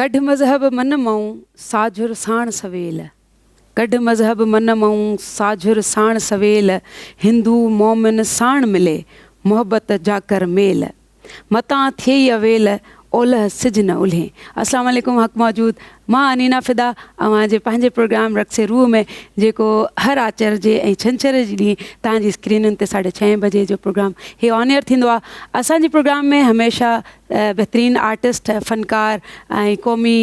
कढ मज़हब मन मऊं साझुर साण सवेल, कढ मज़हब मन मऊं साझुर साण सवेल, हिंदू मोमिन साण मिले मोहब्बत जाकर मेल, मतां थिए अवेल ओलह सिज न उल्हे। अस्सलाम वालेकुम हक़ मौजूद, मां अनीना फ़िदा अवांजे पंहिंजे प्रोग्राम रक्से रूह में जेको हर आचर जे ऐं छंछर जे ॾींहुं तव्हांजी स्क्रीनुनि ते 6:30 बजे जो प्रोग्राम हे ऑन एयर थींदो आहे। असांजे प्रोग्राम में हमेशह बहितरीनु आर्टिस्ट फ़नकार ऐं क़ौमी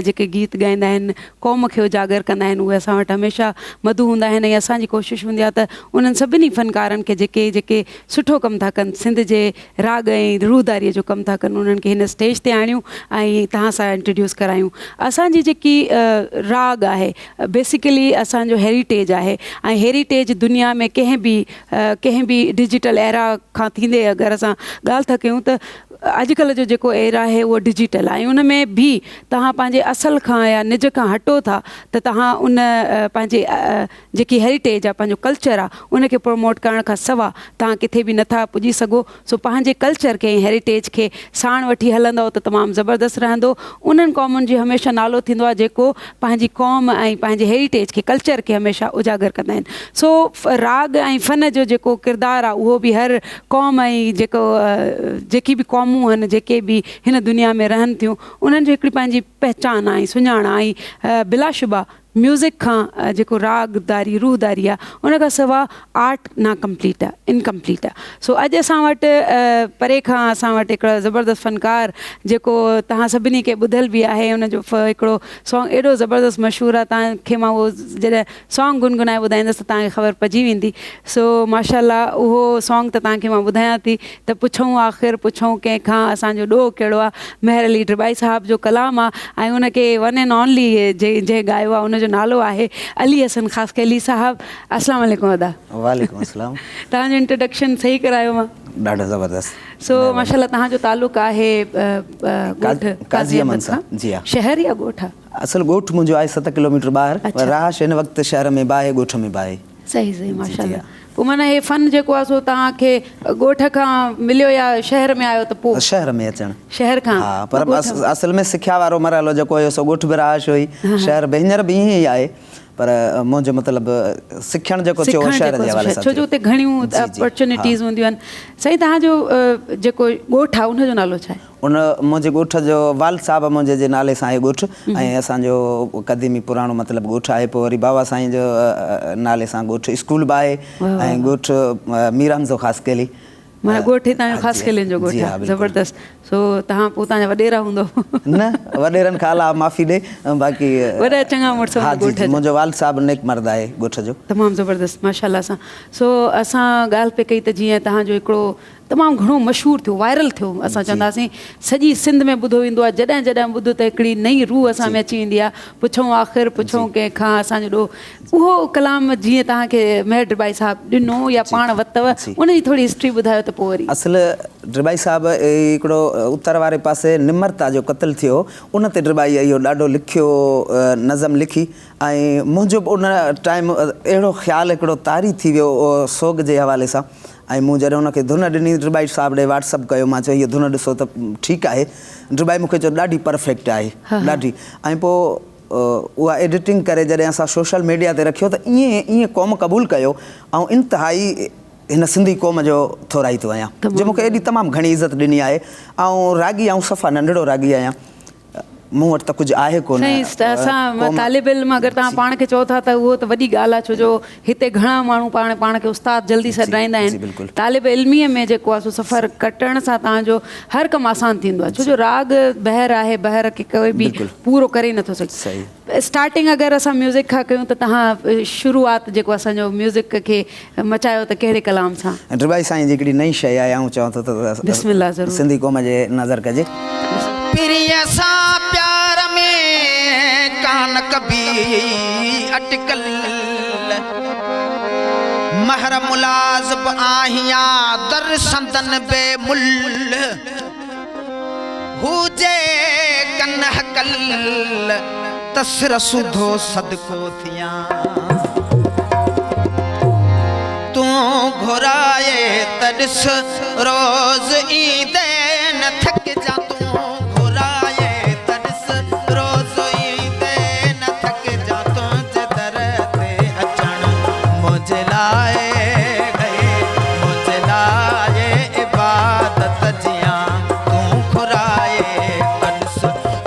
जेके गीत ॻाईंदा आहिनि, क़ौम खे उजागर कंदा आहिनि, उहे असां वटि हमेशह मधु हूंदा आहिनि। ऐं असांजी कोशिशि हूंदी आहे त उन्हनि सभिनी फ़नकारनि खे जेके जेके सुठो कमु था कनि, सिंध जे राग ऐं रूहदारीअ जो कमु था कनि, उन्हनि खे हिन स्टेज ते आणियूं ऐं तव्हां सां इंट्रोड्यूस करायूं। असांजी जेकी राग आहे बेसिकली असांजो हेरिटेज आहे, ऐं हेरिटेज दुनिया में कंहिं बि डिजिटल एरा खां थींदे अगरि असां ॻाल्हि था कयूं त अॼुकल्ह जो जेको एरा आहे उहो डिजिटल आहे। उन में बि तव्हां पंहिंजे असल खां या निज खां हटो था त तव्हां उन पंहिंजे जेकी हेरिटेज आहे, पंहिंजो कल्चर आहे, उनखे प्रमोट करण खां सवाइ तव्हां किथे बि नथा पुॼी सघो। सो पंहिंजे कल्चर खे ऐं हेरिटेज खे साण वठी हलंदव त तमामु ज़बरदस्त रहंदो। उन्हनि क़ौमुनि जो हमेशह नालो थींदो आहे जेको पंहिंजी क़ौम ऐं पंहिंजे हेरिटेज खे, कल्चर खे हमेशह उजागर कंदा आहिनि। सो राग ऐं फ़न जो जेको किरदारु आहे उहो बि हर क़ौम ऐं जेकी बि क़ौमूं आहिनि, जेके बि हिन दुनिया में रहनि थियूं, उन्हनि जो हिकिड़ी पंहिंजी पहचान आहे, सुञाण आहे। ऐं बिलाशुबा म्यूज़िक खां जेको रागदारी रूहदारी आहे, उन खां सवाइ आर्ट ना कंप्लीट आहे, इनकम्प्लीट आहे। सो अॼु असां वटि परे खां असां वटि हिकिड़ा ज़बरदस्त फ़नकार जेको तव्हां सभिनी खे ॿुधल बि आहे, उनजो हिकिड़ो सॉन्ग एॾो ज़बरदस्त मशहूरु आहे, तव्हांखे मां उहो जॾहिं सॉन्ग गुनगुनाए ॿुधाईंदसि त तव्हांखे ख़बर पइजी वेंदी। सो माशाल्लाह उहो सॉन्ग त तव्हांखे मां ॿुधायां थी त पुछूं आख़िर पुछूं कंहिंखां, असांजो ॾोह कहिड़ो आहे। मेहर अली ड्रिबाई साहिब जो कलाम आहे ऐं उनखे वन एंड ओनली जंहिं ॻायो आहे उनजो नालो आहे अली हसन ख़ासके अली साहिब। अस्सलाम वालेकुम अदा। वालेकुम अस्सलाम। तव्हांजो इंट्रोडक्शन सही करायो मां? ॾाढो ज़बरदस्त। सो माशाल्लाह तव्हांजो तालुक़ु आहे काज़ी अमन सां? जी हा। शहर या ॻोठ? असल ॻोठ मुंहिंजो आहे 7 किलोमीटर ॿाहिरि, पर रहाश हिन वक़्तु शहर में बि आहे, ॻोठ में बि आहे। सही सही माशाल्लाह। पोइ माना हे फ़न जेको आहे सो तव्हांखे ॻोठ खां मिलियो या शहर में आयो त पोइ? शहर में अचणु। शहर खां? हा, पर असल में सिखिया वारो मरहलो जेको हुयो सो ॻोठ बि रहाश हुई, शहर बि हींअर बि ईअं ई आहे, पर मुंहिंजो मतिलबु सिखणु जेको थियो शहर जे हवाले सां, छो जो हुते घणियूं अपॉर्चुनिटीज़ हूंदियूं आहिनि। साईं तव्हांजो जेको ॻोठ आहे उनजो नालो छा आहे? उन मुंहिंजे ॻोठ जो वाल साहिब मुंहिंजे जे नाले सां आहे ॻोठ, ऐं असांजो क़दीमी पुराणो मतिलबु ॻोठ आहे। पोइ वरी बाबा साईं जो नाले सां ॻोठ स्कूल बि आहे, ऐं ॻोठ मीर हमज़ो ख़ासकेली। माना ॻोठ ई तव्हांजो ख़ासकेलियुनि जो ॻोठ आहे। ज़बरदस्त। सो तव्हां पोइ तव्हांजा वॾेरा हूंदो? न, वॾेरनि खां अलावा माफ़ी ॾे, बाक़ी वॾा चङा मुड़ुस मुंहिंजो वाल साहिबु नेक मर्द आहे ॻोठ जो। तमामु ज़बरदस्त माशाल्लाह सां। सो असां ॻाल्हि पे कई त जीअं तव्हांजो हिकिड़ो तमामु घणो मशहूरु थियो, वायरल थियो, असां चवंदासीं सॼी सिंध में ॿुधो वेंदो आहे। जॾहिं जॾहिं ॿुधो त हिकिड़ी नई रूह असां में अची वेंदी आहे। पुछूं आख़िर पुछूं कंहिंखां, असांजो ॾोह उहो कलाम जीअं तव्हांखे मेहर ड्रिबाई साहिबु ॾिनो या पाण वरितव, उनजी थोरी हिस्ट्री ॿुधायो त पोइ वरी। असल ड्रिबाई साहिबु हिकिड़ो उत्तर वारे पासे निमरता जो क़त्लु थियो, उन ते ड्रिबाई इहो ॾाढो लिखियो, नज़म लिखी, ऐं मुंहिंजो बि उन टाइम अहिड़ो ख़्यालु हिकिड़ो तारी थी वियो सोग जे हवाले सां। ऐं मूं जॾहिं उनखे धुन ॾिनी, ड्रिबाई साहिब ॾे व्हाट्सअप कयो, मां चयो हीअ धुन ॾिसो त ठीकु आहे। ड्रिबाई मूंखे चयो ॾाढी परफेक्ट आहे, ॾाढी। ऐं पोइ उहा एडिटिंग करे जॾहिं असां सोशल मीडिया ते रखियो त ईअं क़ौम क़बूलु कयो, ऐं इंतिहाई हिन सिंधी क़ौम जो थोराईतो आहियां, जो मूंखे एॾी तमामु घणी इज़त ॾिनी आहे। ऐं रागी ऐं सफ़ा नंढिड़ो रागी आहियां, मूं वटि त कुझु आहे कोन। असां तालिब इल्म अगरि तव्हां पाण खे चओ था त उहो त वॾी ॻाल्हि आहे, छो जो हिते घणा माण्हू पाण खे उस्ताद जल्दी सां ॾाईंदा आहिनि। तालिब इल्मीअ में जेको आहे सो सफ़र कटण सां तव्हांजो हर कमु आसानु थींदो आहे, छो जो राग बहर आहे, बहर खे कोई बि पूरो करे नथो सघे। स्टार्टिंग अगरि असां म्यूज़िक खां कयूं त तव्हां शुरूआत जेको असांजो म्यूज़िक खे मचायो त कहिड़े कलाम सां? ड्रिबाई साईं जी हिकिड़ी नई शइ आहे, ऐं चवां थो त बिस्मिल्लाह ज़रूरु सिंधी क़ौम जे नज़र कजे। प्रिय सां प्यार में कान कभी अटकल, महर मुलाज़िब आहियां दर संदन बेमुल, हुजे कन हकल तसर सुधो सदको थियां, तू घुराए तॾिस रोज़ ईंदे न थक जा, तू घुराए तॾिस मुझे लाए गए मुझे लाए इबादत जिया तू खुराए तनस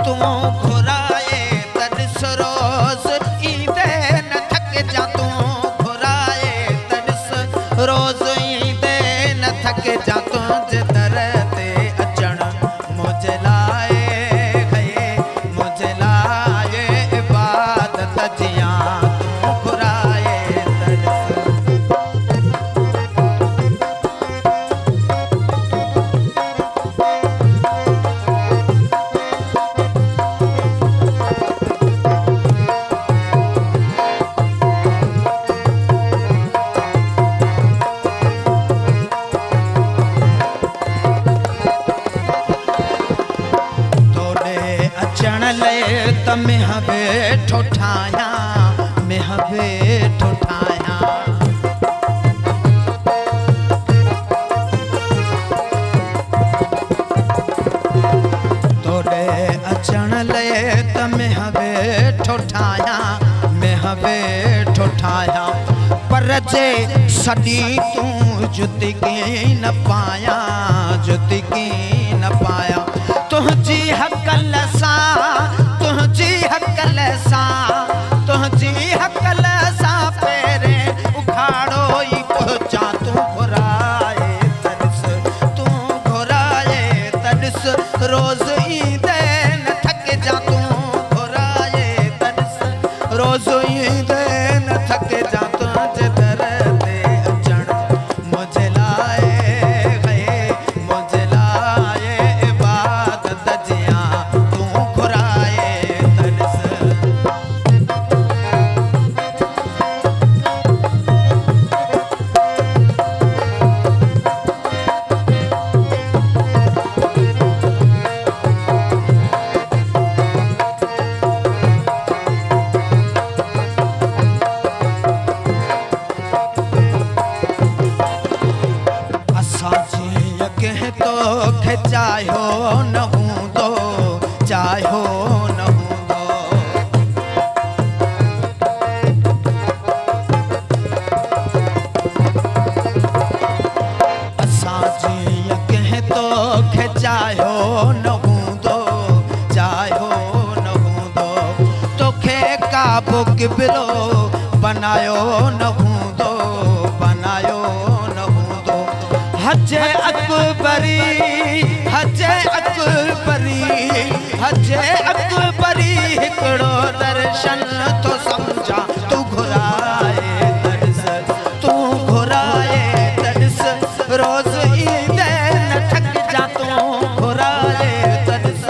तू खुराए तनस रोज ईंदे न थक जा तू खुराए तनस रोज ईंदे न थक जा तुझ दर ते अचण मुझे लाए गए मुझे लाए इबादत जिया तू खुराए तनस तोड़े अचण ले त मेह वेठो ठाया मेह वेठो ठाया तोड़े अचण ले त मेह वेठो ठाया मेह वेठो ठाया पर जे सदी तूं जुतिगी न पाया जुतिगी न पाया तुझी हकल सां तुझी हकल सां तुझी हकल सां पेरे उखाड़ो ई पहुंचा तू घुराए तनस तू घुराए तनस रोज ईंदे न थक जा तू घुराए तनस रोज ईंदे न थक जा तुझ दर ते अचण मुझे लाए गए मुझे लाए इबादत जिया तू घुराए तनस असांजी अॻे तो खे चाहियो न हूंदो चाहियो न हूंदो असांजी अॻे तो खे चाहियो न हूंदो चाहियो न हूंदो तोखे काबो किबिलो बनायो न हूंदो बनायो न हूंदो हज अकबरी हज अकबरी हज अकबरी हिकिड़ो दर्शन तो सम्झा तू घुराए तनस तू घुराए तनस रोज ईंदे न थक जा तू घुराए तनस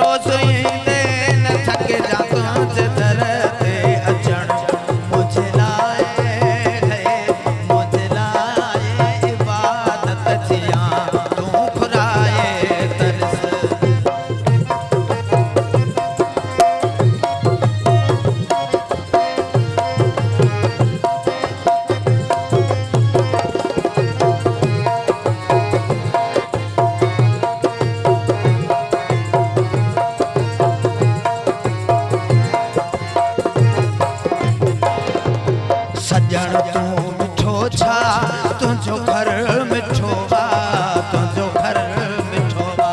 रोज ईंदे न थक जा तुझ दर ते अचण मुझे लाए गए मुझे लाए इबादत जिया तू घुराए तनस सजण तू मिठो छा तुझो घर मिठो बा तुझो घर मिठो बा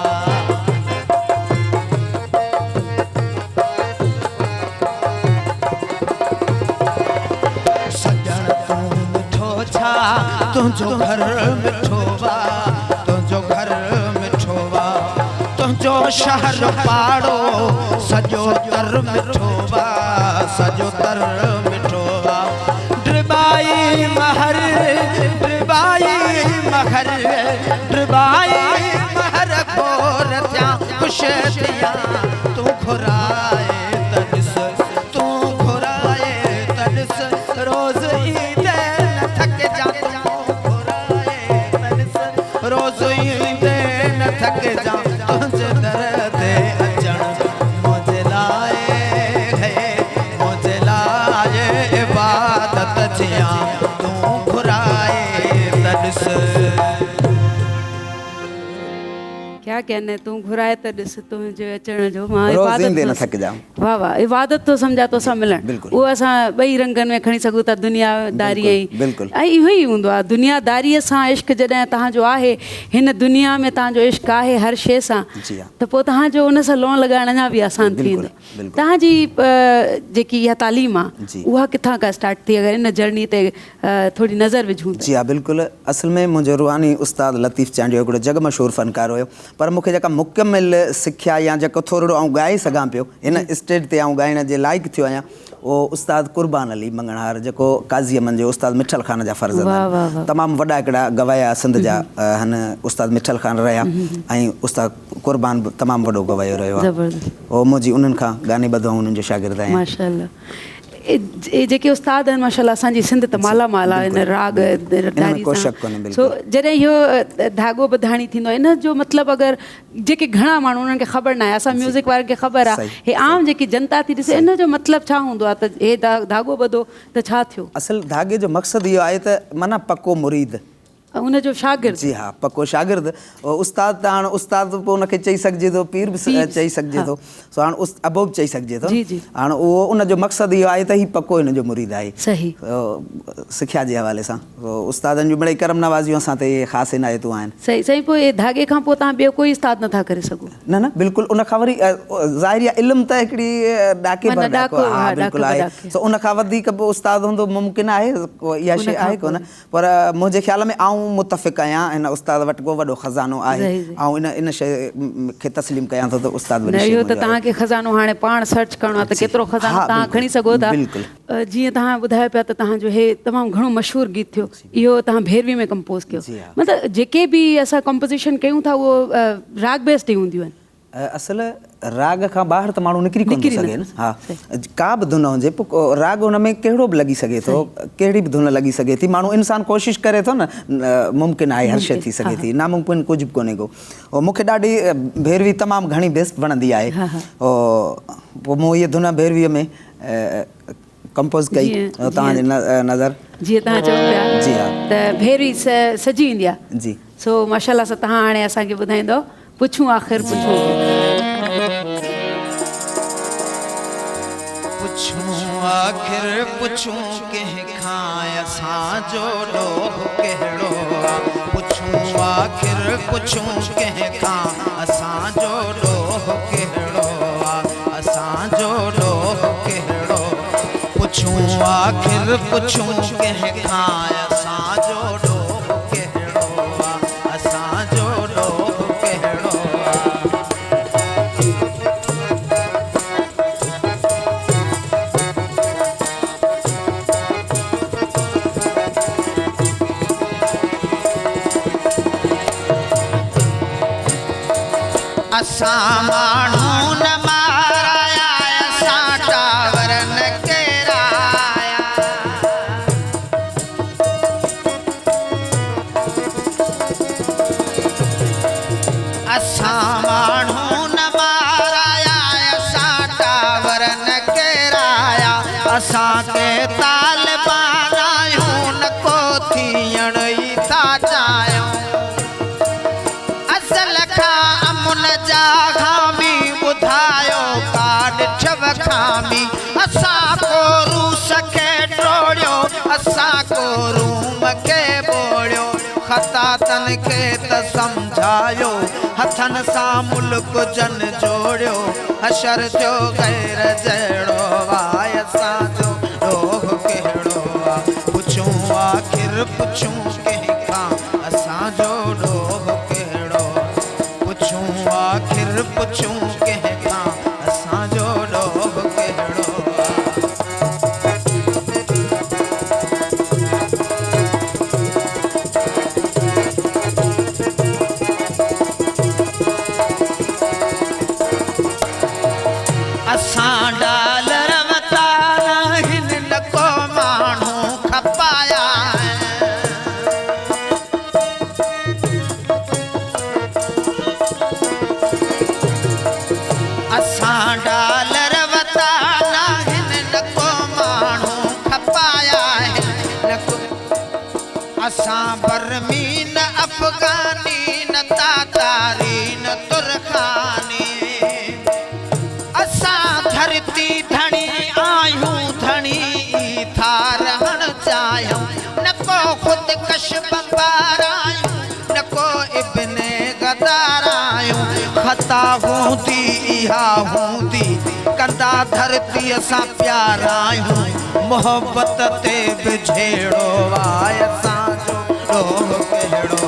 सजण तू मिठो छा तुझो घर मिठो बा तुझो घर मिठो बा तुझो शहर पाड़ो सजो तर मिठो बा सजो तर मिठो बा ड्रिबाई महर ड्रिबाई महर ड्रिबाई महर खोर थिया खुश थिया तू घुराए तनस तू घुराए तनस रोज ईंदे न थक जा तू घुराए तनस रोज ईंदे न थक जा तुझ दर ते अचण मुझे लाए गए मुझे लाए इबादत जिया तू घुराए तनस क्या क्या कहने तूं घुराए त ॾिस तुंहिंजे अचण जो मां रोज़ ईंदे इबादत न थो- थकिजाऊं। वाह वाह इबादत थो सम्झा तोसां मिलणु बिल्कुलु। उहो असां ॿई रंगनि में खणी सघूं था दुनियादारी बिल्कुलु, बिल्कुलु। ऐं इहो ई हूंदो आहे दुनियादारीअ सां इश्क जॾहिं तव्हांजो आहे हिन दुनिया में तव्हांजो इश्क आहे हर शइ सां जी हा। त पोइ तव्हांजो उन सां लोन लॻाइण अञा बि आसान थी बिल्कुलु, वेंदो बिल्कुलु। तव्हांजी जेकी इहा तालीम आहे जी। उहा किथां खां स्टार्ट थी अगरि इन जर्नी ते थोरी नज़र विझूं त जी हा बिल्कुलु असल में मुंहिंजो रूहानी उस्ताद लतीफ़ चांडियो हिकिड़ो जग मशहूरु फ़नकार हुयो पर मूंखे जेका मुकमिल सिखिया या जेको थोरो आउं ॻाए सघां पियो हिन स्टेज ते आउं ॻाइण जे लाइक़ु थियो आहियां उहो उस्ताद कुर्बान अली मंगणहार जेको काज़ी अमन जो उस्ताद मिठल ख़ान जा फ़र्ज़ वाह, वाह, वाह। तमामु वॾा हिकिड़ा गवाया सिंध जा हन उस्ताद मिठल ख़ान रहिया ऐं उस्ताद कुर्बान बि तमामु वॾो गवायो रहियो आहे ज़बरदस्त उहो मुंहिंजी उन्हनि खां गाने ॿधो उन्हनि जो शागिर्द आहियां माशाल्लाह जेके उस्ताद आहिनि माशाल्लाह असांजी सिंध त मालामाल आहे इन राग इनमें को शक कोन्हे, बिल्कुलु। सो जॾहिं इहो धाॻो ॿधाणी थींदो आहे इन जो मतिलबु अगरि जेके घणा माण्हू उन्हनि खे ख़बर न आहे असां म्यूज़िक वारनि खे ख़बर आहे सही, हे आम जेकी जनता थी ॾिसे इन जो मतिलबु छा हूंदो आहे त हे धाॻो ॿधो त छा थियो असल धागे जो मक़सदु इहो आहे त माना पको मुरीद उनजो शागिर्द जी हा पको शागिर्द उस्ताद त हाणे उस्ताद बि पोइ उनखे चई सघिजे थो पीर बि चई सघिजे थो सो हाणे अबो बि चई सघिजे थो जी, जी। हाणे उहो उनजो मक़सदु इहो आहे त ही पको हिन जो मुरीद आहे सही सिखिया जे हवाले सां उस्तादनि जूं मिड़ई करम नवाज़ियूं असां ते ख़ासि इनायतूं आहिनि सही सही पोइ धाॻे खां पोइ तव्हां ॿियो कोई उस्ताद नथा करे सघो न न बिल्कुलु उन खां वरी ज़ाहिर आहे इल्मु त हिकिड़ी ॾाके माना भर ॾाको ॾाको, हा हा, बिल्कुलु ॾाको आहे ॾाके। सो उन खां वधीक बि उस्ताद हूंदो मुमकिन आहे इहा शइ उन खां आहे कोन पर मुंहिंजे ख़्याल में आऊं मुतफ़िक़ आहियां हिन उस्ताद वटि को वॾो ख़ज़ानो आहे सही, सही। ऐं इन शइ खे तस्लीम कयां थो त उस्ताद न वॾी शइ इहो त मुंहिंजो आहे। तव्हांखे ख़ज़ानो हाणे पाण सर्च करिणो आहे त केतिरो ख़ज़ानो हा, तव्हां बिल्कुलु, खणी सघो था बिल्कुलु। जीअं तव्हां ॿुधायो पिया त तव्हांजो हे तमामु घणो मशहूरु गीत थियो इहो तव्हां भैरवी में कंपोज़ कयो जी हा। मतिलबु जेके बि असां कंपोज़िशन कयूं था उहो राग बेस्ड ई हूंदियूं आहिनि असल राग खां ॿाहिरि त माण्हू निकिरी कोन थो निकिरी सघे नथो न हा सही। का बि धुन हुजे पोइ राग हुन में कहिड़ो बि लॻी सघे थो कहिड़ी बि धुन लॻी सघे थी माण्हू इंसानु कोशिशि करे थो न मुमकिन आहे हर शइ थी सघे थी नामुमकिन कुझु बि कोन्हे को ऐं मूंखे ॾाढी भैरवी तमामु घणी बेस्ट वणंदी आहे पोइ मूं इहा धुन भैरवीअ में कंपोज़ कई जीअं- तव्हांजे नज़र जीअं तव्हां चओ पिया जी हा त भैरवी सजी वेंदी आहे जी सो माशाल्लाह सां तव्हां हाणे असांखे ॿुधाईंदो पुछूं आख़िर पुछूं पुछूं आख़िर पुछूं कंहिंखां असांजो ॾोह कहिड़ो आहे पुछूं आख़िर पुछूं कंहिंखां असांजो ॾोह कहिड़ो आहे असांजो ॾोह कहिड़ो पुछूं आख़िर पुछूं कंहिंखां असांजो ॾोह कहिड़ो आहे असांजो ॾोह कहिड़ो आहे असां माण्हू न माराया असां टावर न केराया असां माण्हू न माराया असां टावर न केराया असांखे तालिबान आहियूं न को थियण ई था चाहियूं असल खां अमुन जा खामी ॿुधायो का ॾिठव खामी असां को रूस खे टोड़ियो असां को रूम खे ॿोड़ियो ख़तातनि खे त सम्झायो हथनि सां मुल्क जन जोड़ियो हशर जो गैर जहिड़ो आहे असांजो ॾोह कहिड़ो आहे पुछूं आख़िर पुछूं कंहिंखां असांजो ॾोह कहिड़ो पुछूं आख़िर पुछूं कंहिंखां असांजो ॾोह कहिड़ो आहे असां डालर वता आहिनि न को माण्हू खपाया असां डालर वता आहिनि न को माण्हू खपाया आहिनि न को असां बर्मी न अफ़गानी न तातारी न बंबारायूं न को इब्ने गदारायूं खता हूंदी इहा हूंदी कंदा धरती सां प्यारायूं मोहब्बत ते बिझेड़ो आय असांजो ॾोह कहिड़ो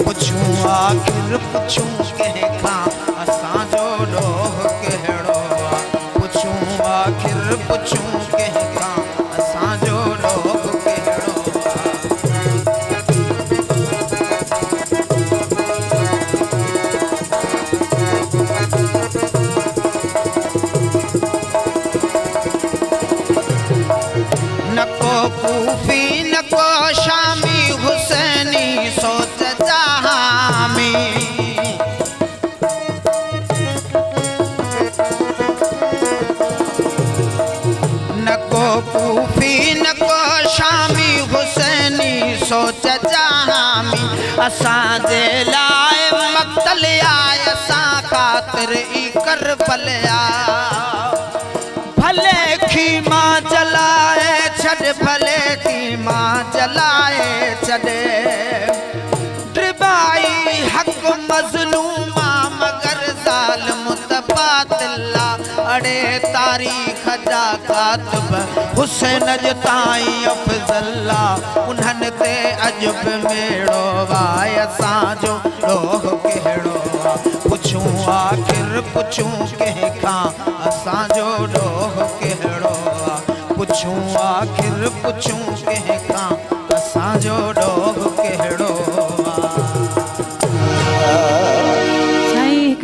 पुछूं आखिर पुछूं कंहिंखां असांजो ॾोह कहिड़ो पुछूं आखिर पुछूं कंहिंखां असांजो ॾोह कहिड़ो न को कूफी न को शामी हुसैनी सोच जहामी न को कूफी न को शामी हुसैनी सोच जहामी असांजे लाइ मक़तल आय असां ख़ातिर ई करबल भले खीमा जलाए छॾ भले खीमा जलाए छॾ ड्रिबाई हक़ मज़लूमा मगर ज़ालिम त बातिला अड़े तारीख़ जा कातिब हुसैन जे ताईं अफ़ज़ला उन्हनि ते अॼु बि मेड़ो वाए असांजो ॾोह कहिड़ो पुछूं आखिर पुछूं कंहिंखां असांजो ॾोह कहिड़ो पुछूं आखिर पुछूं कंहिंखां असांजो ॾोह कहिड़ो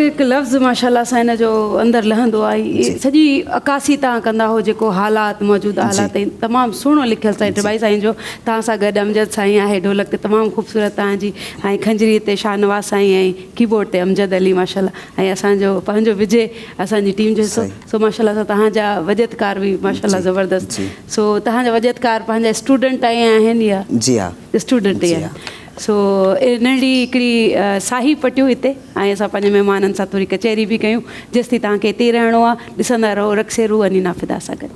हिकु लफ़्ज़ माशाल्लाह सां हिन जो अंदरि लहंदो आहे सॼी अकासी तव्हां कंदा हो जेको हालात मौजूदा हालात आहिनि तमामु सुहिणो लिखियलु साईं टिबाई साईं जो तव्हां सां गॾु अमजद साईं आहे ढोलक ते तमामु ख़ूबसूरत तव्हांजी ऐं खंजरी ते शाहनवाज़ साईं ऐं कीबोर्ड ते अमजद अली माशाल्लाह ऐं असांजो पंहिंजो विजय असांजी टीम जो हिसो सो माशाल्लाह सां तव्हांजा वजदकार बि माशाल्लाह ज़बरदस्त सो तव्हांजा वजदकार पंहिंजा स्टूडेंट आहिनि या जी हा स्टूडेंट ई आहिनि सो नंढी हिकिड़ी साही पटियूं हिते ऐं असां पंहिंजे महिमाननि सां थोरी कचहरी बि कयूं जेसिताईं तव्हांखे हिते रहणो आहे ॾिसंदा रहो रक्से रू अनी नाफ़िदा सां गॾु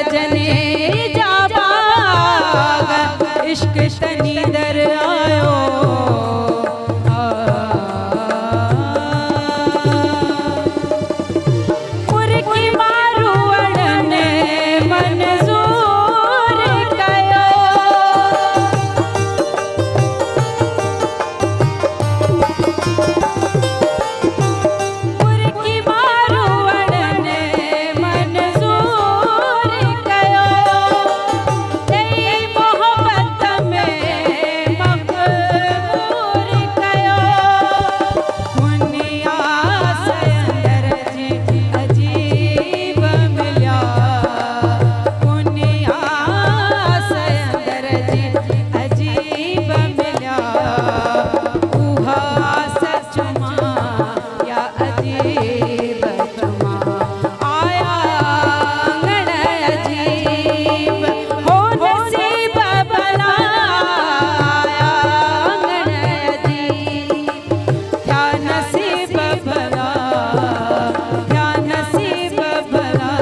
भजने जा बाग इश्क तनी दर आयो मुर्गी मारू अड़ने मंजूर कयो मुर्गी मारू अड़ने मंजूर कयो तेरी मोहब्बत में मक़बूल कयो मुनिया से अंदर जी अजीब मिलिया मुनिया से अंदर जी अजीब मिलिया उहा सच मां या अजीब चुमा आया आंगन अजीब हो नसीब बनाया आंगन अजीब क्या नसीब भला क्या नसीब भला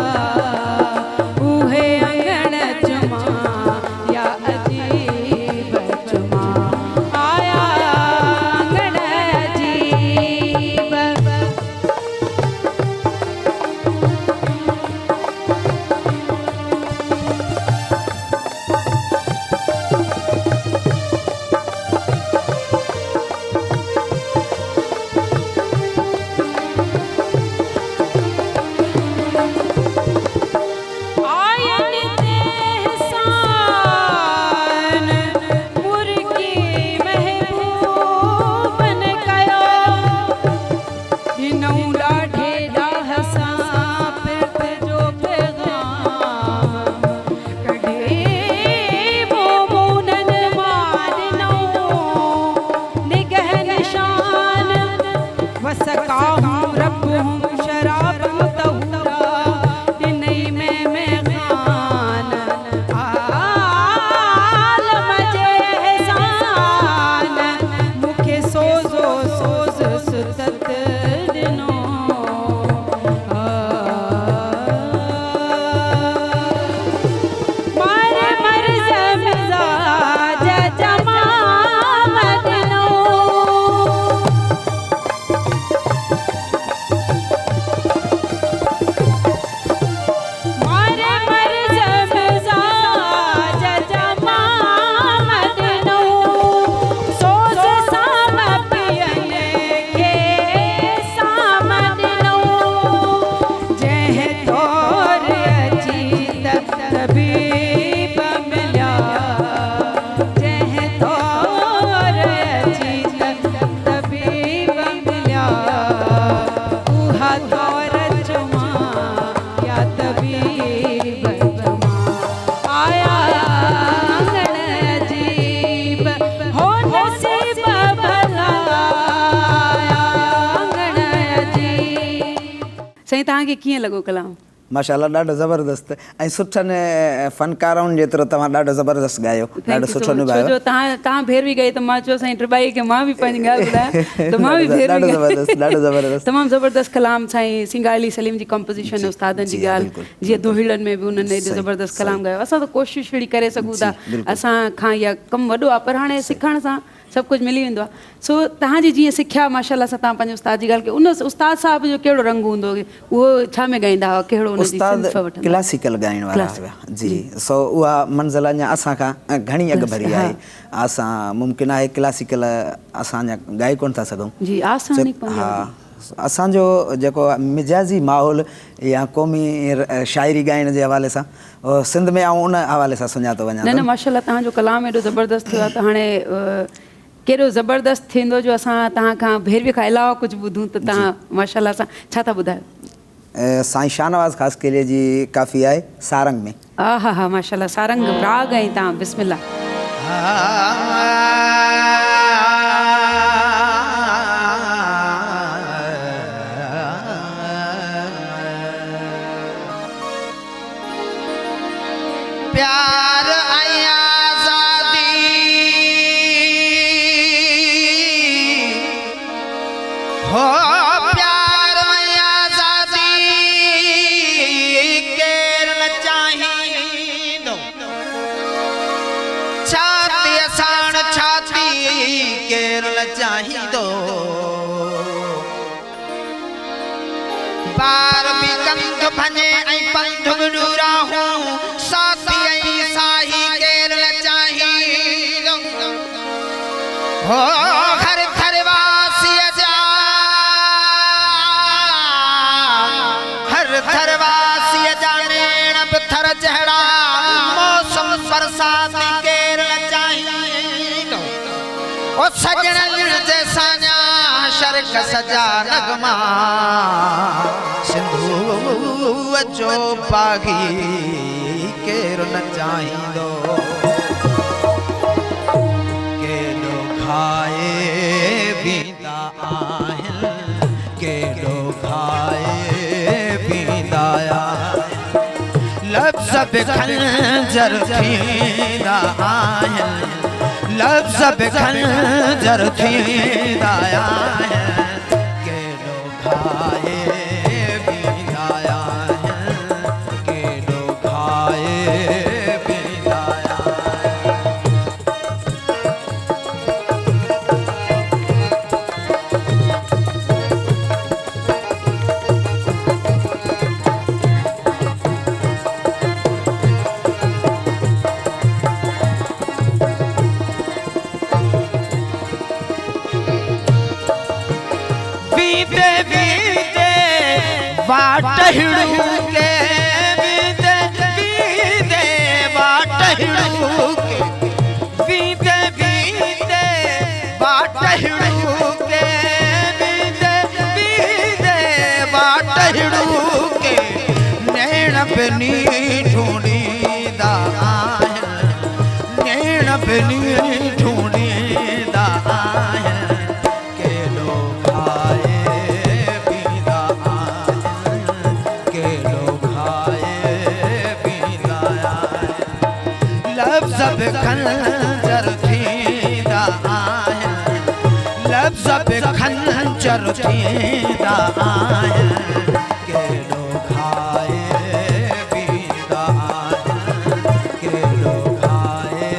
उहे अंगन चुमा या अजीब चुमा आया आंगन अजीब आयन एहसान मुर्गी महबूबन कयो इनऊ ॾाढे ॾाह सां पिर्त जो पैगाम कढे मोमूनन मां ॾिनऊं निगह निशान वसकाहुं रब्बुहुम शराबन तहूरा ॾिनई में खान आलम जे एहसान मूंखे सोज़ो सोज़ सुतत ॾिनो मारे मर्ज़ मिज़ाज जमाम ॾिनो मारे मर्ज़ मिज़ाज जमाम ॾिनो सोज़ साम पियने खे साम ॾिनो जंहिं तौर अची तबीब मिलिया जंहिं तौर अची तबीब मिलिया उहा तौर चुमा या तबीब चुमा आया आंगन अजीब हो नसीब भला आया आंगन अजीब साईं तव्हांखे कीअं लॻो कलाम माशाल्लाह ॾाढो ज़बरदस्त ऐं सुठनि फ़नकारनि जेतिरो तव्हां ॾाढो ज़बरदस्त ॻायो ॾाढो सुठो निभायो जो तव्हां भेरवी गई त मां चयो साईं टिबाई खे मां बि पंहिंजी ॻाल्हि ॿुधायां त मां बि ॾाढो भेरवी ज़बरदस्त ॾाढो ज़बरदस्त तमामु ज़बरदस्त कलाम साईं सिंगारली सलीम जी कंपोज़िशन उस्तादनि जी ॻाल्हि जीअं दोहिड़नि में बि उन्हनि एॾो ज़बरदस्त कलाम ॻायो असां त कोशिशि अहिड़ी करे सघूं था असां खां इहा कमु वॾो आहे पर हाणे सिखण सां सभु कुझु मिली वेंदो आहे सो तव्हांजी जीअं सिखिया माशाल्लाह सां तव्हां पंहिंजे उस्ताद जी ॻाल्हि कई उन उस्ताद साहिब जो कहिड़ो रंग हूंदो उहो छा में ॻाईंदा हुआ कहिड़ो उनजी उस्ताद सिंफ़ वठंदा क्लासिकल ॻाइण वारा हुआ जी सो उहा मंज़िल अञा असां खां घणी अॻु भरी आहे असां मुमकिन आहे क्लासिकल असां अञा ॻाए कोन था सघूं जी आसानी हा असांजो जेको मिजाज़ी माहौल या क़ौमी शाइरी ॻाइण जे हवाले सां सिंध में आऊं उन हवाले सां सुञातो वञा न न माशाल्लाह तव्हांजो कलाम एॾो ज़बरदस्त थियो आहे त हाणे कहिड़ो ज़बरदस्त थींदो जो असां तव्हां खां भेरवीअ खां अलावा कुझु ॿुधूं त तव्हां माशाल्लाह सां छा था ॿुधायो साईं शाहनवाज़ ख़ासि किले जी काफ़ी आहे सारंग में हा हा हा माशाल्लाह सारंग राग ऐं तव्हां बिस्मिल्लाह प्यार आज़ादी हो प्यार आज़ादी केर न चाही धुगडूरा हूँ साथी साही केर चाही हो हर थरवासी जा हर थरवासी जाने अब थर जहड़ा मौसम बरसात केर चाही ओ सजन जैसा शर्क सजा नगमा सिंधु जो पागी केर न चाहींदो केॾो खाए बींदा आहिनि केॾो खाए बींदा आहिनि लफ़्ज़ बि खंजर थींदा आहिनि लफ़्ज़ बि खंजर थींदा आहिनि केॾो खाए बींदा आहिनि केॾो खाए बींदा वाटहिड़ू के बींदे बींदे वाटहिड़ू के बींदे बींदे वाटहिड़ू के बींदे बींदे वाटहिड़ू के नैण बनी ढूंढींदा आहिनि नैण बनी ढूंढींदा आहिनि केॾो खाए लफ़्ज़ बि खंजर थींदा आहिनि लफ़्ज़ बि खंजर थींदा आहिनि केॾो खाए बींदा आहिनि केॾो खाए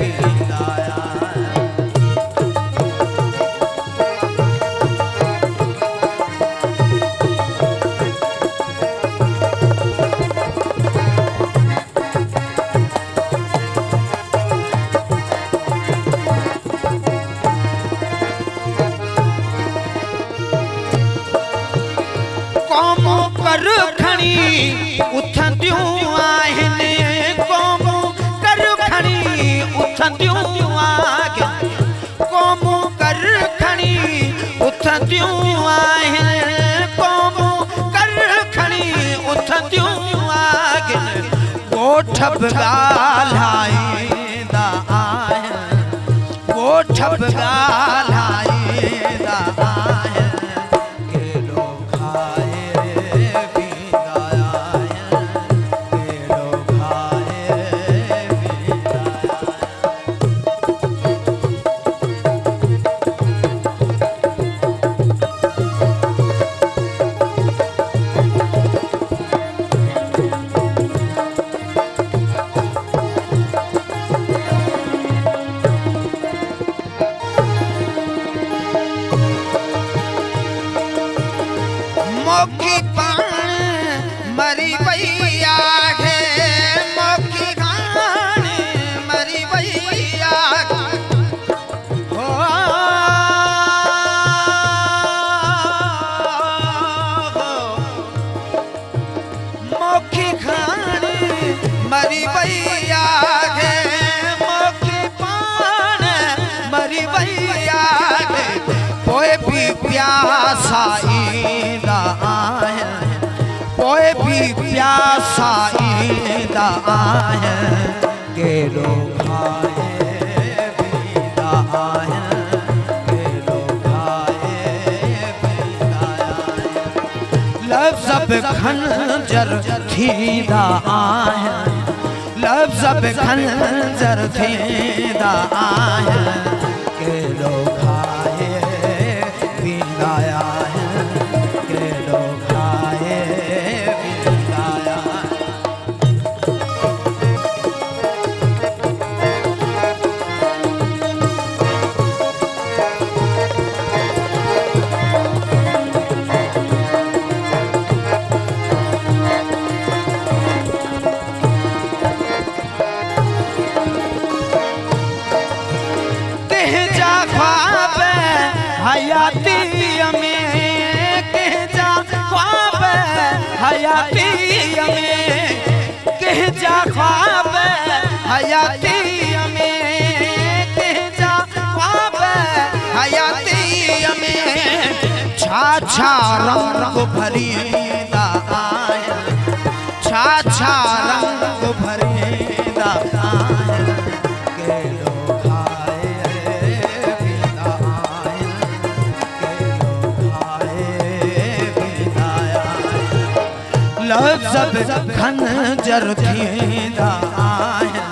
बींदा आहिनि क़ौमूं कर खणी उथंदियूं आहिनि क़ौमूं कर खणी उथंदियूं आहिनि क़ौमूं कर खणी उथंदियूं आहिनि क़ौमूं कर खणी उथंदियूं आहिनि ॻोठ बि ॻाल्हाईंदा आहिनि ॻोठ बि ॻाल्हाईंदा आहिनि मोखी पाण मरी वई आहे मोखी पाण मरी वई आहे हो मोखी खाण मरी वई आहे मोखी पाण मरी वई आहे पोइ बि प्यासा ईंदा आहिनि पोइ बि प्यासा ईंदा आहिनि केॾो खाए बींदा आहिनि केॾो खाए बींदा आहिनि लफ़्ज़ बि खंजर थींदा आहिनि लफ़्ज़ बि खंजर थींदा आहिनि केॾो खाए बींदा आहिनि केॾो खाए बींदा आहिनि हयाती में कह जा ख्वाब हयाती में कह जा ख्वाब हयाती में छा रंग भरीदा आया छा रंग भरीदा आया के लो खाए बिदा आया के लो खाए बिदा आया लफ्ज़ खंजर थींदा आया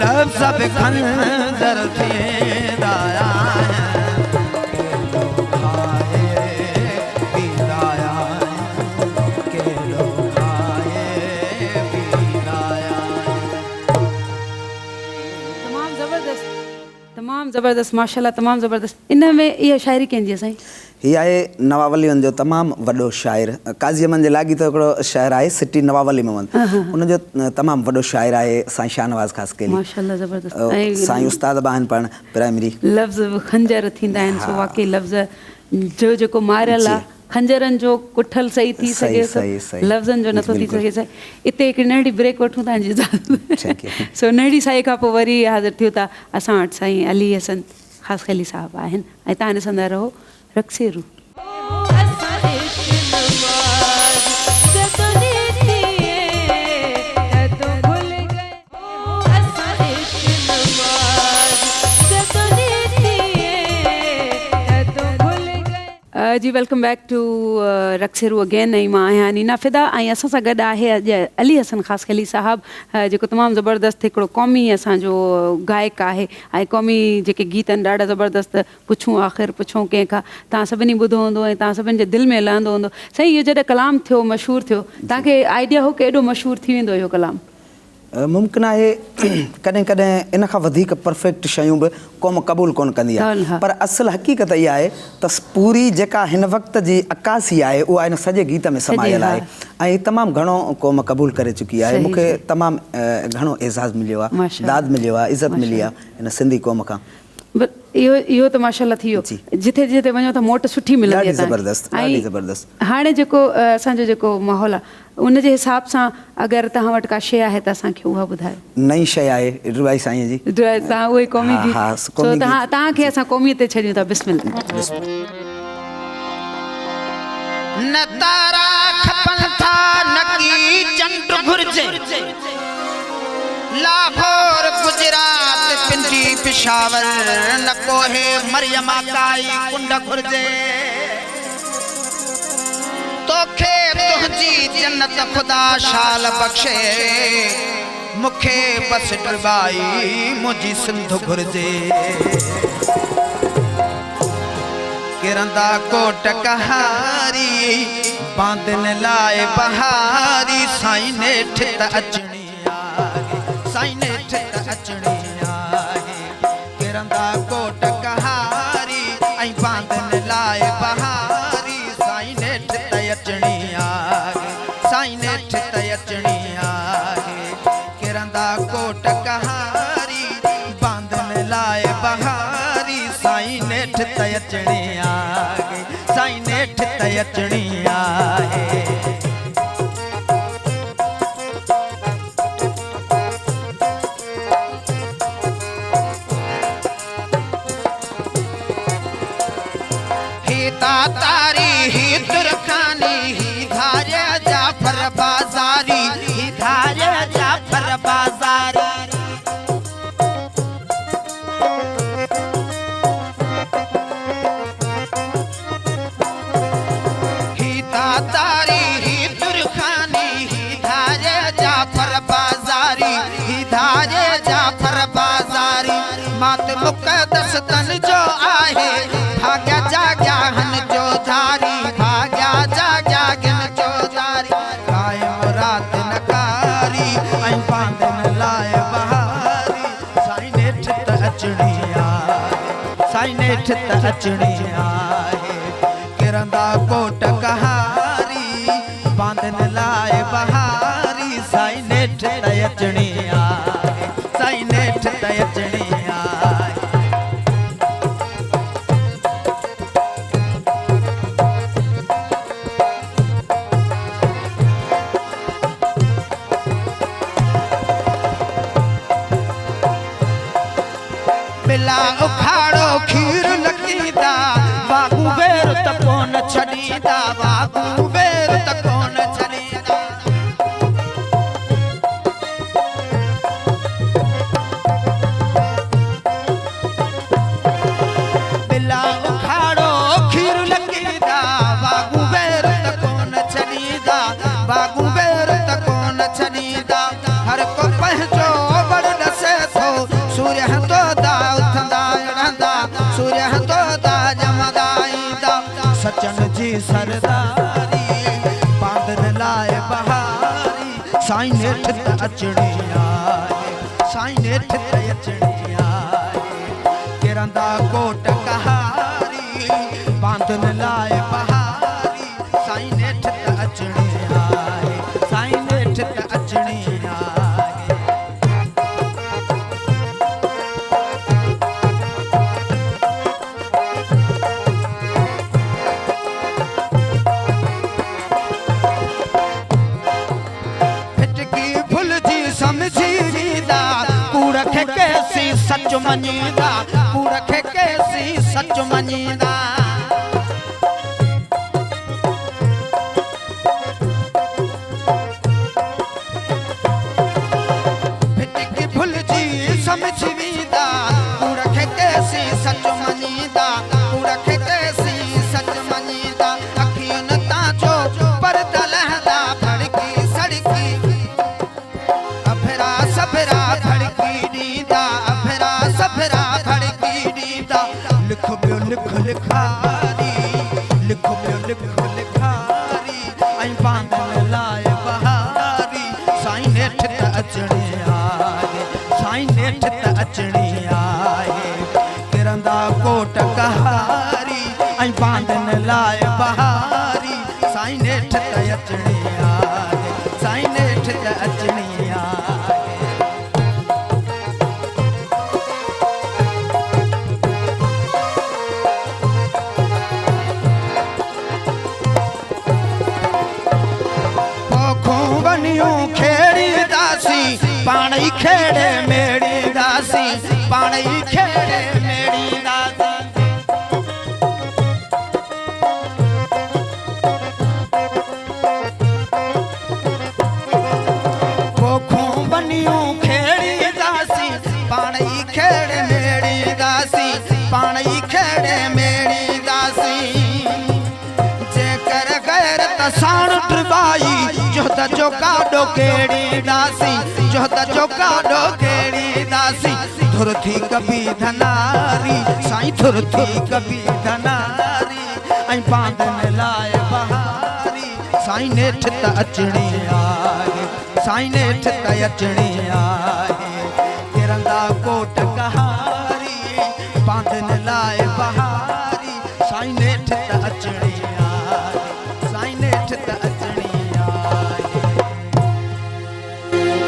लफ्ज़ खंजर थींदा आया तमाम ज़बरदस्त माशाल्लाह तमाम ज़बरदस्त इन में इहा शाइरी कंहिंजी असांजी हीअ आहे नवावली जो तमामु वॾो शाइर काज़ी अमन जे लाॻी त हिकिड़ो शहर आहे सिटी नवावली मोहम्मद उनजो तमामु वॾो शाइर आहे साईं शाहनवाज़ ख़ासि करे माशाल्लाह ज़बरदस्त साईं उस्ताद बि आहिनि पाण प्राइमरी लफ़्ज़ खंजर थींदा आहिनि सो वाकई लफ़्ज़ जो जेको मारियल आहे खंजरनि जो कुठल सही थी सघे लफ़्ज़नि जो नथो थी सघे इते हिकिड़ी नंढी ब्रेक वठूं तव्हांजी इजाज़त सो नंढी साई खां पोइ वरी हाज़िर थियूं था असां वटि साईं अली हसन ख़ासि ख़ली साहिबु आहिनि ऐं तव्हां ॾिसंदा रहो रक्सेरू जी वेलकम बैक टू रक्सेरू अगेन ऐं मां आहियां नीना फिदा ऐं असां सां गॾु आहे अॼु अली हसन ख़ासि ख़ली साहिबु जेको तमामु ज़बरदस्त हिकिड़ो क़ौमी असांजो गायक आहे ऐं क़ौमी जेके गीत आहिनि ॾाढा ज़बरदस्त पुछूं आख़िर पुछूं कंहिंखां तव्हां सभिनी ॿुधो हूंदो ऐं तव्हां सभिनी जे दिलि में लहंदो हूंदो साईं इहो जॾहिं कलाम थियो मशहूरु थियो तव्हांखे आइडिया हो की एॾो मशहूरु थी वेंदो इहो कलाम मुमकिन आहे कॾहिं कॾहिं इन खां वधीक परफेक्ट शयूं बि क़ौम क़बूल कोन कंदी आहे पर असुलु हक़ीक़त इहा आहे त पूरी जेका हिन वक़्त जी अकासी आहे उहा हिन सॼे गीत में समायल आहे ऐं तमामु घणो क़ौम क़बूल करे चुकी आहे मूंखे तमामु घणो एज़ाज़ मिलियो आहे दाद मिलियो आहे इज़त मिली आहे हिन सिंधी क़ौम खां इहो त माशाल्लाह थी वियो जिथे जिथे वञो त मोट सुठी मिलंदी आहे ज़बरदस्त हाणे जेको असांजो जेको माहौल आहे उन जे हिसाब सां अगरि तव्हां वटि का शइ आहे त असांखे उहा ॿुधायो नई शइ आहे रुबाई साईं जी तव्हां उहे क़ौमी गीत तव्हांखे असां क़ौमीअ ते छॾियूं था बिस्मिल्लाह न तारा खपनि था न की चंड घुर्जे लाहौर गुजरात पिंडी पिशावर न कोहे मरियम काई कुंड घुर्जे तोखे तुंहिंजी जन्नत ख़ुदा शाल बख़्शे मूंखे बस डुबाई मुंहिंजी सिंध घुर्जे किरंदा कोट कहारी बांधन लाइ बहारी साईं नेठ त अचणी साईं नेठ त अचणी आहे किरंदा कोट कहारी ऐं बांधन लाइ बहारी साईं नेठ त अचणी आहे साईं नेठ त अचणी आहे किरंदा कोट कहारी बांधन लाइ बहारी साईं नेठ त अचणी आहे साईं नेठ त अचणी आहे तारी ही दुरखानी ही धारे जाफर बाजारी ही धारे जाफर बाजारी ही तारी ही दुरखानी ही धारे जाफर बाजारी ही धारे जाफर बाजारी मात मुक़द्दस तन जो आहे भाग्या जाग्या हन जो धारी भाग्या जाग्या हन जो धारी कायम रात नकारी ऐं बांधन लाइ बहारी साईं नेठ त अचणी आहे साईं नेठ त अचणी आहे किरंदा कोट कहारी बांधन लाइ बहारी साईं नेठ त अचणी आहे साईं नेठ त अचणी आहे छॾींदा बाबू बेर त कोन छॾींदा बिला उखाड़ो खीर लॻींदा बाबू बेर त कोन छॾींदा बाबू बेर त कोन छॾींदा हर को पंहिंजो बड़ ॾसे थो सूर्य हंदो दा उथंदा रहंदा सूर्य हंदो दा जमदा ईंदा सचन जी सरदारी बांदर लाइ बहारी साईं नेठ त अचणी आहे साईं नेठ त अचणी आहे किरंदा कोट कहारी बांदर लाइ बहारी साईं नेठ त अचणी आहे साईं नेठ त अचणी आहे सच मञींदा कूड़ खे कैसी सच मञींदा फिटकी भुलिजी समझी वेंदा कूड़ खे कैसी सच मञींदा कूड़ खे कैसी सच मञींदा अखियुनि तां जो पर्दा लहंदा भड़की सड़की अभरा सबरा भड़की ॾींदा सफरा भड़की ॾींदा लिख पियो लिख लिखारी लिख पियो लिख लिखारी ऐं बांदन लाइ बहारी साईं नेठ त अचणी आहे साईं नेठ त अचणी आहे किरंदा कोट कहारी ऐं बांदन लाइ बहारी साईं नेठ त अचणी आहे साईं नेठ त अचणी आहे पाण ई खेड़े मेड़ींदासी पाण ई खेड़े मेड़ींदासी पोखूं बनियूं खेड़ींदासी पाण ई खेड़े मेड़ींदासी पाण ई खेड़े मेड़ींदासी जेकर गैरत साण ट्रिबाई जो त जो काॾो केड़ींदासी जो त जो काॾो केड़ींदासी धुर थी कबी धनारी साईं धुर थी कबी धनारी ऐं बांदन लाइ बहारी साईं नेठ त अचणी आहे साईं नेठ त अचणी आहे किरंदा कोट कहारी बांदन लाइ बहारी साईं नेठ त अचणी आहे साईं नेठ त अचणी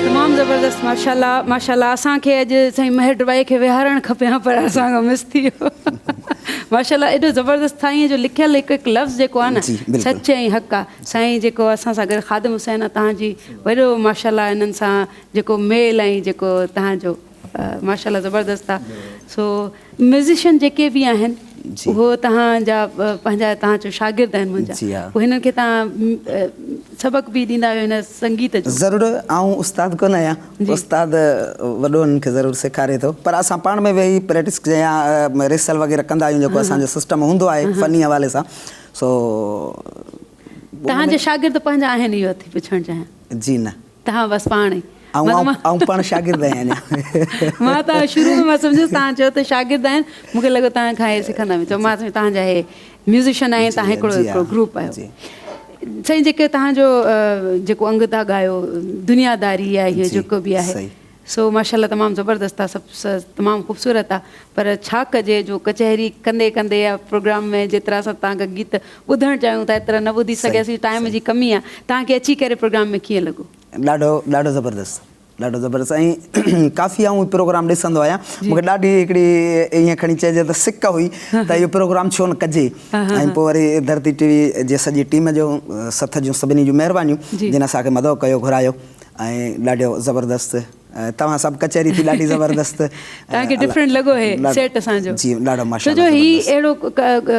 तमामु ज़बरदस्त माशाल्लाह माशाल्लाह असांखे अॼु साईं महर बाई खे विहारणु खपे हा पर असांखां मिस थी वियो माशाल्लाह एॾो ज़बरदस्त साईं जो लिखियलु हिकु हिकु लफ़्ज़ जेको आहे न सच ऐं हक़ आहे साईं जेको असां सां गॾु ख़ादिम हुसैन आहे तव्हांजी वॾो माशाल्लाह हिननि सां जेको मेल ऐं जेको तव्हांजो माशाल्लाह ज़बरदस्त आहे सो म्यूज़िशियन जेके बि आहिनि उहो तव्हांजा पंहिंजा तव्हांजो शागिर्द आहिनि मुंहिंजा पोइ हिननि खे तव्हां सबक़ बि ॾींदा आहियो हिन संगीत जो ज़रूरु आउं उस्ताद कोन आहियां उस्ताद वॾोनि खे ज़रूरु सेखारे थो पर असां पाण में वेही प्रैक्टिस या रिहर्सल वग़ैरह कंदा आहियूं जेको असांजो सिस्टम हूंदो आहे फ़नी हवाले सां सो तव्हांजा शागिर्द पंहिंजा आहिनि इहो थी पुछणु चाहियां जी न तव्हां बसि पाण ई ऐं पाण शागिर्द आहियां मां तव्हां शुरू में मां सम्झुसि तव्हां चयो त शागिर्द आहिनि मूंखे लॻो तव्हां खां हे सिखंदा चयो मां तव्हांजा हे म्यूज़िशियन आहिनि तव्हां हिकिड़ो ग्रुप आहियो साईं जेके तव्हांजो जेको अंग था ॻायो दुनियादारी आहे इहो जेको बि आहे सो माशाल्लाह तमामु ज़बरदस्त आहे सभु तमामु ख़ूबसूरत आहे पर छा कजे जो कचहरी कंदे कंदे या प्रोग्राम में जेतिरा असां तव्हांखे गीत ॿुधणु चाहियूं था एतिरा न ॿुधी सघियासीं टाइम जी कमी आहे तव्हांखे अची करे प्रोग्राम में कीअं लॻो ॾाढो ॾाढो ज़बरदस्त ऐं काफ़ी आऊं प्रोग्राम ॾिसंदो आहियां मूंखे ॾाढी हिकिड़ी ईअं खणी चइजे त सिक हुई त इहो प्रोग्राम छो न कजे ऐं पोइ वरी धरती टीवी जे सॼी टीम जो सथ जूं सभिनी जूं महिरबानियूं जिन असांखे मदद कयो घुरायो ऐं ॾाढो ज़बरदस्त तव्हां सभु कचहरी थी ॾाढी ज़बरदस्त तव्हांखे डिफरेंट लॻो हे सेट असांजो जी ॾाढो छो माशाल्लाह जो ही अहिड़ो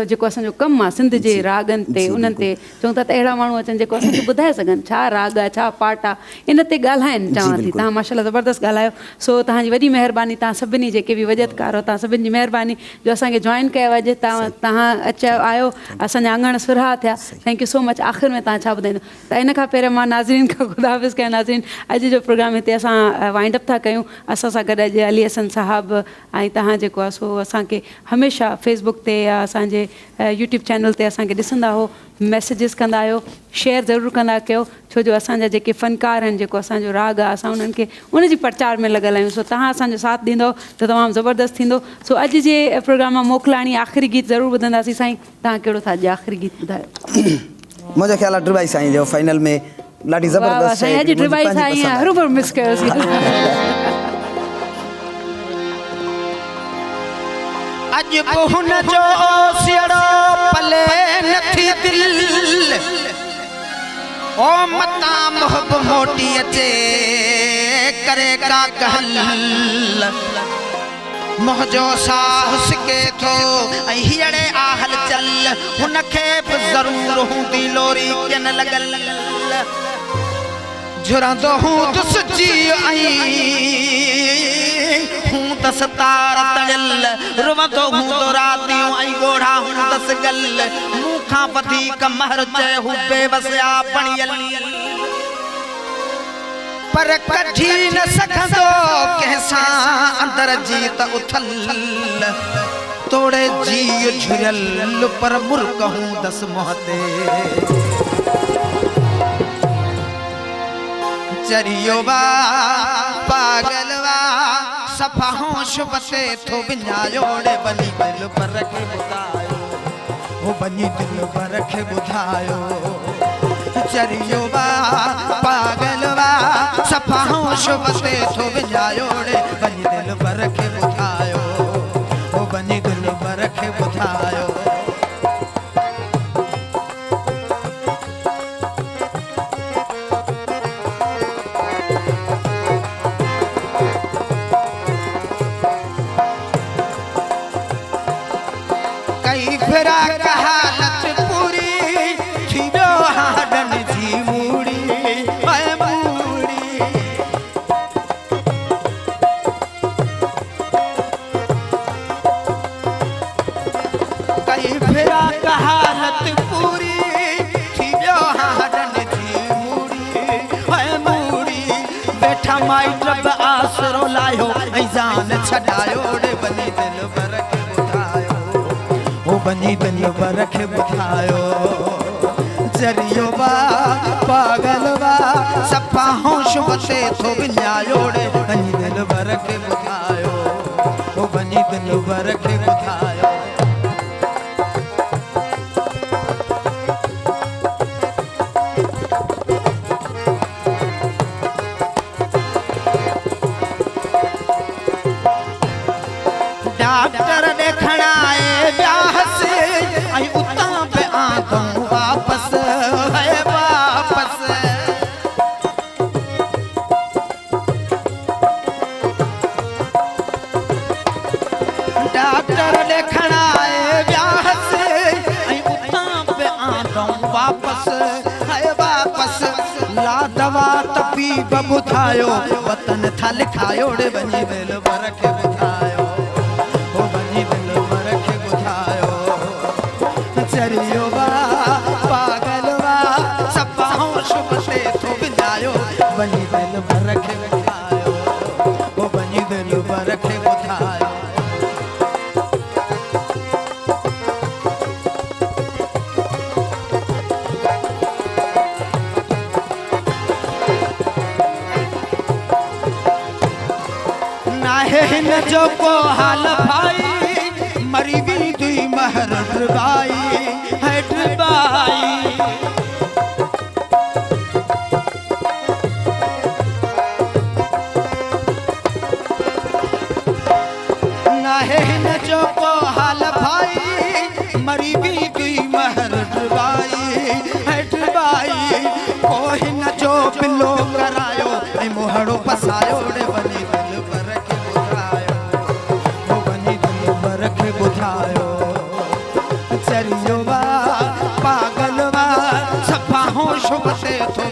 जेको असांजो कमु आहे सिंध जे रागनि ते उन्हनि ते चऊं था त अहिड़ा माण्हू अचनि जेको असांखे ॿुधाए सघनि छा राग आहे छा पाट आहे इन ते ॻाल्हाइनि चवां थी तव्हां माशाल्लाह ज़बरदस्त ॻाल्हायो सो तव्हांजी वॾी महिरबानी तव्हां सभिनी जेके बि वजदकार हो तव्हां सभिनी जी महिरबानी जो असांखे जॉइन कयो अॼु तव्हां आयो असांजा आंगण सुरहा थिया थैंक यू सो मच आख़िर में तव्हां छा ॿुधाईंदो त इन खां पहिरियों मां नाज़रीन खां ख़ुदा हाफ़िज़ कयां नाज़रीन अॼु जो प्रोग्राम हिते असां वाइंड अप था कयूं असां सां गॾु अॼु अली हसन साहब ऐं तव्हां जेको आहे सो असांखे हमेशह फेसबुक ते या असांजे यूट्यूब चैनल ते असांखे ॾिसंदा हो मैसेजिस कंदा आहियो शेयर ज़रूरु कंदा कयो छो जो असांजा जेके फ़नकार आहिनि जेको असांजो राग आहे असां उन्हनि खे उनजी प्रचार में लॻल आहियूं सो तव्हां असांजो साथ ॾींदव त तमामु ज़बरदस्त थींदो सो अॼु जे प्रोग्राम मां मोकिलाणी आख़िरी गीत ज़रूरु ॿुधंदासीं साईं तव्हां कहिड़ो था अॼु आख़िरी गीत ॿुधायो मुंहिंजो ख़्यालु आहे ड्रिबाई साईं जो फाइनल में ॾाढी ज़बरदस्त साईं अॼु ड्रिबाई साईं हरूभर मिस कयोसीं अॼु बि हुन जो सियड़ो पले नथी दिल ओ मता मोहब मोटी अचे करे का कहल मुंहिंजो साह सिके थो ऐं हीअड़े आहल चल हुनखे बि ज़रूरु हूंदी लोरी किन लॻल झुरंदो हूं दुसजी हूं दस तार तड़ियल रुवंदो हूंदो रातियूं ऐं ॻोढ़ा हूंदसि गल मूंखां वधीक महर चए हू बेवसिया बणियल पर कढी न सघंदो कंहिंसां अंदर जी त उथल तोड़े जी झुरियल पर मुर्क हूंदसि मुंहं ते चरियो वा पागल वा सफ़ा होश बसे थो विञायोड़े वञी दिल पर खे ॿुधायो हो वञी दिल पर खे ॿुधायो चरियो वा पागल वा सफ़ा होश बसे थो विञायोड़े वञी दिल पर खे ॿुधायो हो वञी दिल पर खे ॿुधायो फिरा कहालत पूरी थी वियो हाडन जी मूड़ी ऐं मूड़ी कई फिरा कहालत पूरी थी वियो हाडन जी मूड़ी ऐं मूड़ी वेठा माइट बि आसरो लायो ऐं जान छॾायो ॾे वञी दिल पर वञी दिल पर खे ॿुधायो चरियो वा पागल वा सफ़ा होश बसे थो विञायोड़े वञी दिल पर खे ॿुधायो हो वञी दिल पर खे ॿुधायो डॉक्टर ॾेखण आए ब्याहस ऐं उतां पे आंदऊं वापस है वापस डॉक्टर ॾेखण आए ब्याहस ऐं उतां पे आंदऊं वापस है वापस ला दवा तबीब ॿुधायो वतन था लिखायो ॾे वञी दिल पर खे ॿुधायो चरियो वा पागल वा सफ़ा होश बसे थो विञायो वञी दिल पर खे ॿुधायो हो वञी दिल पर खे ॿुधायो नाहे हिन जो को हाल भाई मरी वेंदी महर ड्रिबाई है ड्रिबाई नाहे हिन जो को हाल भाई मरी वेंदी महर ड्रिबाई है ड्रिबाई को हिन जो पिलो करायो ऐं मोहड़ो फसायो रे वनी दिल पर खे ॿुधायो हो वनी दिल पर खे ॿुधायो चरियो वा पागल वा सफ़ा होश वसे थो